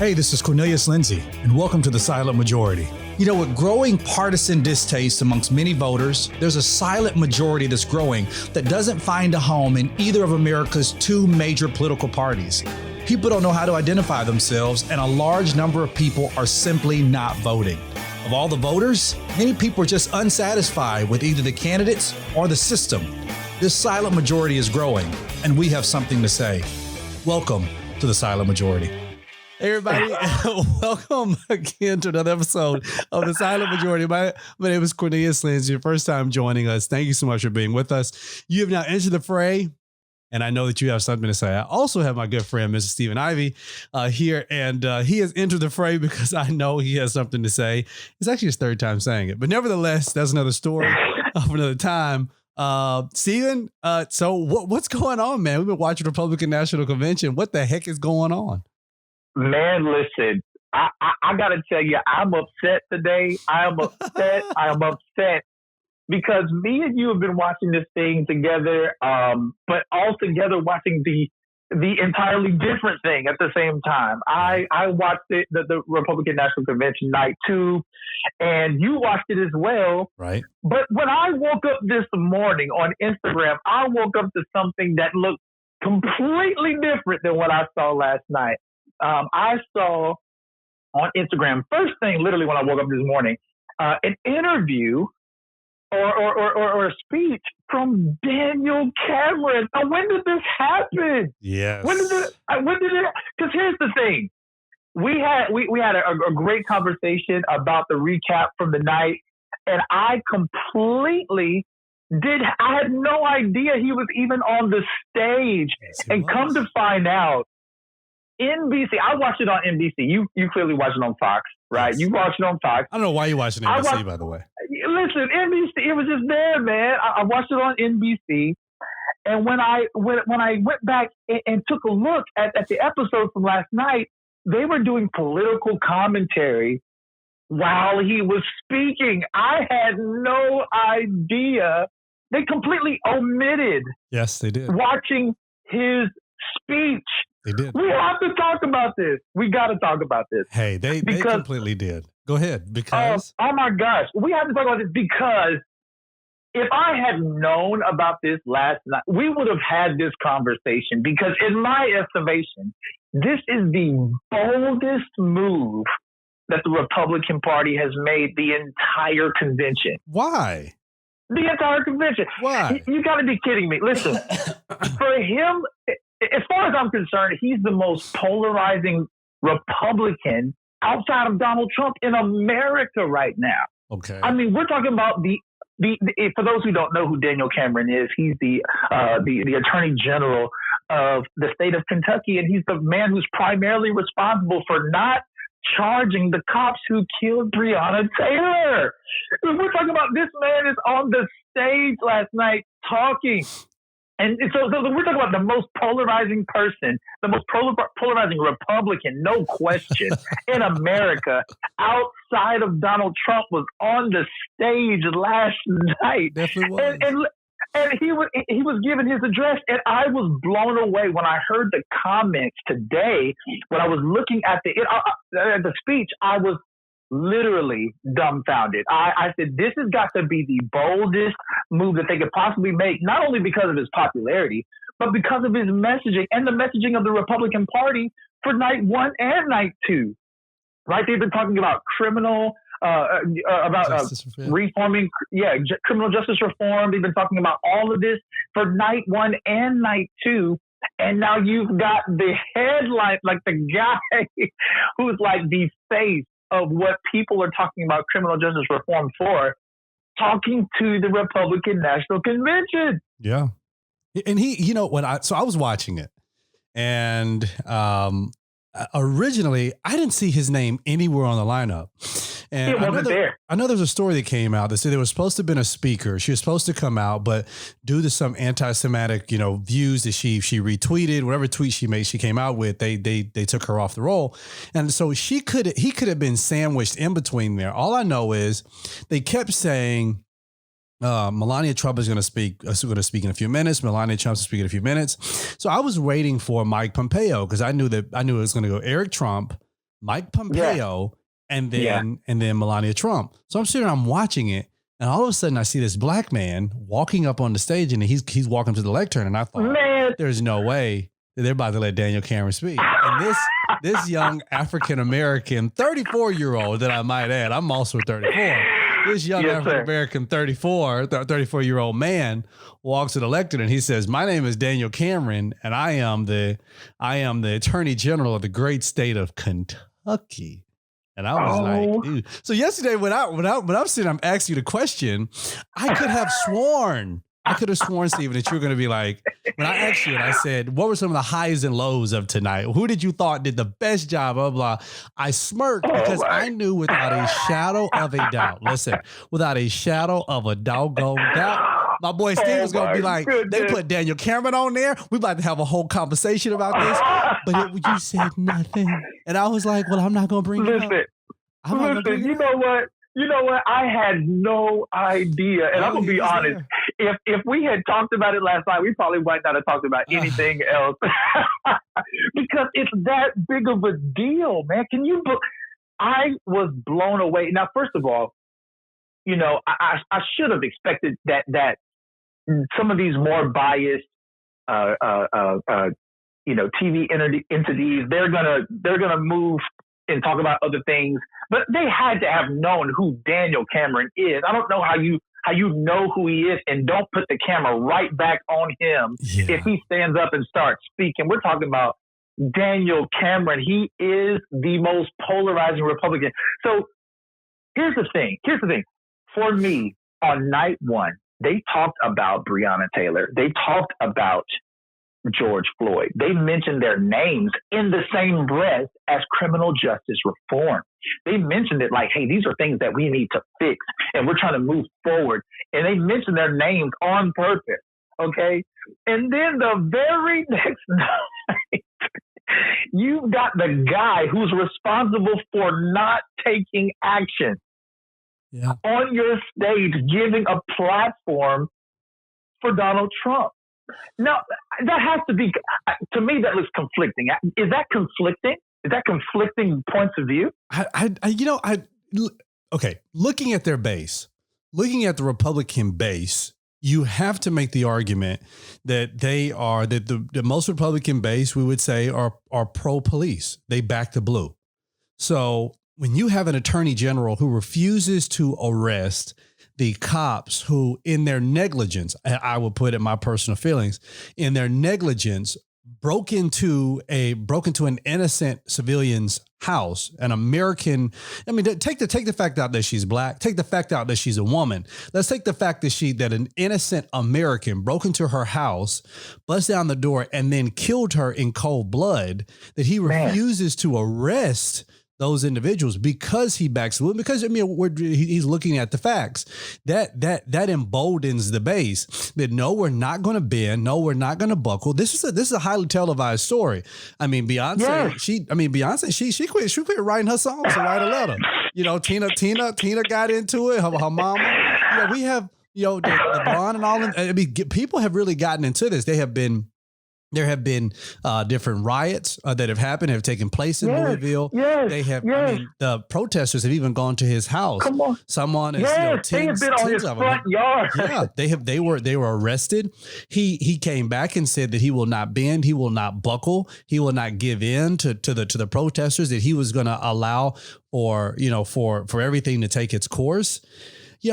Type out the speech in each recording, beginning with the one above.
Hey, this is Cornelius Lindsey, and welcome to the Silent Majority. You know, with growing partisan distaste amongst many voters, there's a silent majority that's growing that doesn't find a home in either of America's two major political parties. People don't know how to identify themselves, and a large number of people are simply not voting. Of all the voters, many people are just unsatisfied with either the candidates or the system. This silent majority is growing, and we have something to say. Welcome to the Silent Majority. Hey everybody, welcome again to another episode of the Silent Majority. My name is Cornelius Lindsey, your first time joining us. Thank you so much for being with us. You have now entered the fray, and I know that you have something to say. I also have my good friend, Mr. Stephen Ivey, here, and he has entered the fray because I know he has something to say. It's actually his third time saying it, but nevertheless, that's another story of another time. Stephen, so what's going on, man? We've been watching Republican National Convention. What the heck is going on? Man, listen, I got to tell you, I'm upset today. I am upset because me and you have been watching this thing together, but all together watching the entirely different thing at the same time. I watched it, the Republican National Convention night 2, and you watched it as well. Right. But when I woke up this morning on Instagram, I woke up to something that looked completely different than what I saw last night. I saw on Instagram, first thing, literally when I woke up this morning, an interview or a speech from Daniel Cameron. Now, when did this happen? Yes. When did it? Because here's the thing, we had a great conversation about the recap from the night, and I had no idea he was even on the stage. Yes, and was. Come to find out, NBC, I watched it on NBC. You clearly watch it on Fox, right? You watch it on Fox. I don't know why you watching NBC, by the way. Listen, NBC, it was just there, man. I watched it on NBC. And when I went back and took a look at the episode from last night, they were doing political commentary while he was speaking. I had no idea. They completely omitted. Yes, they did. Watching his speech. They did. We have to talk about this. We got to talk about this. Hey, they completely did. Go ahead. Because oh my gosh, we have to talk about this because if I had known about this last night, we would have had this conversation. Because in my estimation, this is the boldest move that the Republican Party has made the entire convention. Why? The entire convention. Why? You got to be kidding me. Listen, for him, as far as I'm concerned, he's the most polarizing Republican outside of Donald Trump in America right now. Okay. I mean, we're talking about the for those who don't know who Daniel Cameron is, he's the Attorney General of the state of Kentucky, and he's the man who's primarily responsible for not charging the cops who killed Breona Taylor. We're talking about this man is on the stage last night talking. And so we're talking about the most polarizing person, the most polarizing Republican, no question, in America, outside of Donald Trump, was on the stage last night. Definitely was. And he was giving his address, and I was blown away when I heard the comments today. When I was looking at the speech, I was literally dumbfounded. I said, this has got to be the boldest move that they could possibly make, not only because of his popularity, but because of his messaging and the messaging of the Republican Party for night 1 and night 2. Right? They've been talking about criminal reforming, criminal justice reform. They've been talking about all of this for night 1 and night 2. And now you've got the headline, like the guy who's like the face of what people are talking about criminal justice reform for, talking to the Republican National Convention. Yeah. And he, you know, so I was watching it, and originally I didn't see his name anywhere on the lineup. And it wasn't there. I know there's a story that came out that said there was supposed to have been a speaker. She was supposed to come out, but due to some anti-Semitic, views that she retweeted, whatever tweet she made, she came out with, they took her off the roll. And so he could have been sandwiched in between there. All I know is they kept saying, Melania Trump is going to speak in a few minutes. Melania Trump's speaking in a few minutes. So I was waiting for Mike Pompeo because I knew it was going to go Eric Trump, Mike Pompeo, and then Melania Trump. So I'm sitting there, I'm watching it, and all of a sudden I see this black man walking up on the stage, and he's walking to the lectern, and I thought, there's no way that they're about to let Daniel Cameron speak. And this young African-American 34-year-old that I might add, I'm also 34. This young African-American 34-year-old man walks to the lectern and he says, "My name is Daniel Cameron, and I am the Attorney General of the great state of Kentucky." And I was like, dude. So yesterday when I'm sitting, I'm asking you the question, I could have sworn, Stephen, that you were going to be like, when I asked you and I said, what were some of the highs and lows of tonight? Who did you thought did the best job, blah, blah. I smirked because I knew without a shadow of a doubt, without a shadow of a doggone doubt, my boy Steve was going to be like, they put Daniel Cameron on there. We about to have a whole conversation about this. But you said nothing. And I was like, well, I'm not going to bring it up. Listen, you know what? I had no idea. And I'm going to be honest. If we had talked about it last night, we probably might not have talked about anything else. Because it's that big of a deal, man. I was blown away. Now, first of all, you know, I should have expected that some of these more biased, TV entities, they're gonna move and talk about other things, but they had to have known who Daniel Cameron is. I don't know how you know who he is and don't put the camera right back on him if he stands up and starts speaking. We're talking about Daniel Cameron. He is the most polarizing Republican. So here's the thing. For me, on night one, they talked about Breona Taylor. They talked about George Floyd. They mentioned their names in the same breath as criminal justice reform. They mentioned it like, hey, these are things that we need to fix and we're trying to move forward. And they mentioned their names on purpose. Okay. And then the very next night, you've got the guy who's responsible for not taking action on your stage, giving a platform for Donald Trump. Now, that has to be, to me, that looks conflicting. Is that conflicting? Is that conflicting points of view? Okay. Looking at their base, looking at the Republican base, you have to make the argument that the most Republican base, we would say, are pro-police. They back the blue. So when you have an attorney general who refuses to arrest the cops who, in their negligence, I would put it my personal feelings, in their negligence, broke into an innocent civilian's house, an American. I mean, take the fact out that she's black, take the fact out that she's a woman. Let's take the fact that an innocent American broke into her house, bust down the door, and then killed her in cold blood, that he refuses to arrest those individuals because he backs the because he's looking at the facts that emboldens the base that no, we're not going to bend, no, we're not going to buckle. This is a highly televised story. I mean, Beyonce, she quit writing her songs to write a letter. You know, Tina got into it. Her mama. We have the blonde and all. I mean, people have really gotten into this. There have been different riots that have taken place in Louisville. They have. I mean, the protesters have even gone to his house. Come on, someone is. They have been on his front yard. Yeah, they were arrested. He came back and said that he will not bend, he will not buckle, he will not give in to the protesters. That he was going to allow for everything to take its course.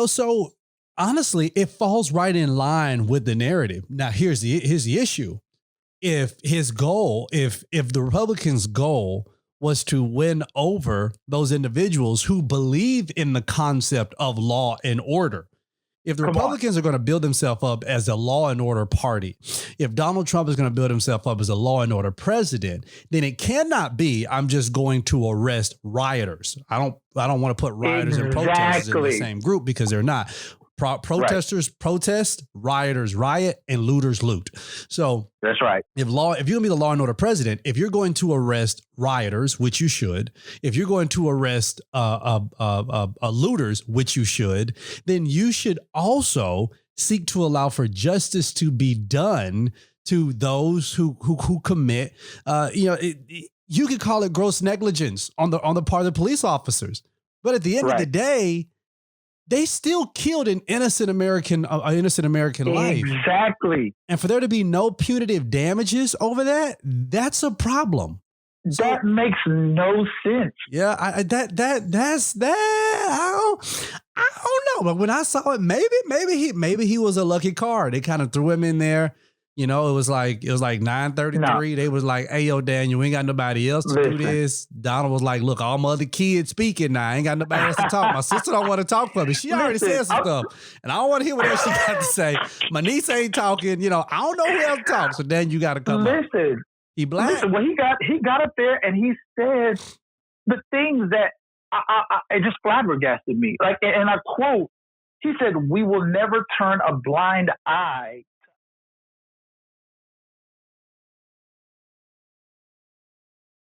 So honestly, it falls right in line with the narrative. Now, here's the issue. If the Republicans' goal was to win over those individuals who believe in the concept of law and order, if the Republicans are going to build themselves up as a law and order party, if Donald Trump is going to build himself up as a law and order president, then it cannot be, I'm just going to arrest rioters. I don't want to put rioters and protesters in the same group because they're not. Protesters protest, rioters riot, and looters loot. So that's right. If you're going to be the law and order president, if you're going to arrest rioters, which you should, if you're going to arrest looters, which you should, then you should also seek to allow for justice to be done to those who commit. you could call it gross negligence on the part of the police officers. But at the end of the day, they still killed an innocent American life. Exactly. And for there to be no punitive damages over that, that's a problem. That makes no sense. Yeah, I don't know. But when I saw it, maybe he was a lucky card. They kind of threw him in there. You know, it was like 9:33. No. They was like, "Hey, yo, Daniel, we ain't got nobody else to do this." Donald was like, "Look, all my other kids speaking now. I ain't got nobody else to talk. My sister don't want to talk for me. She already said some stuff, and I don't want to hear what else she got to say. My niece ain't talking. You know, I don't know who else talks. So then you got to come up." He black. Listen, well, he got up there and he said the things that it just flabbergasted me. Like, and I quote, he said, "We will never turn a blind eye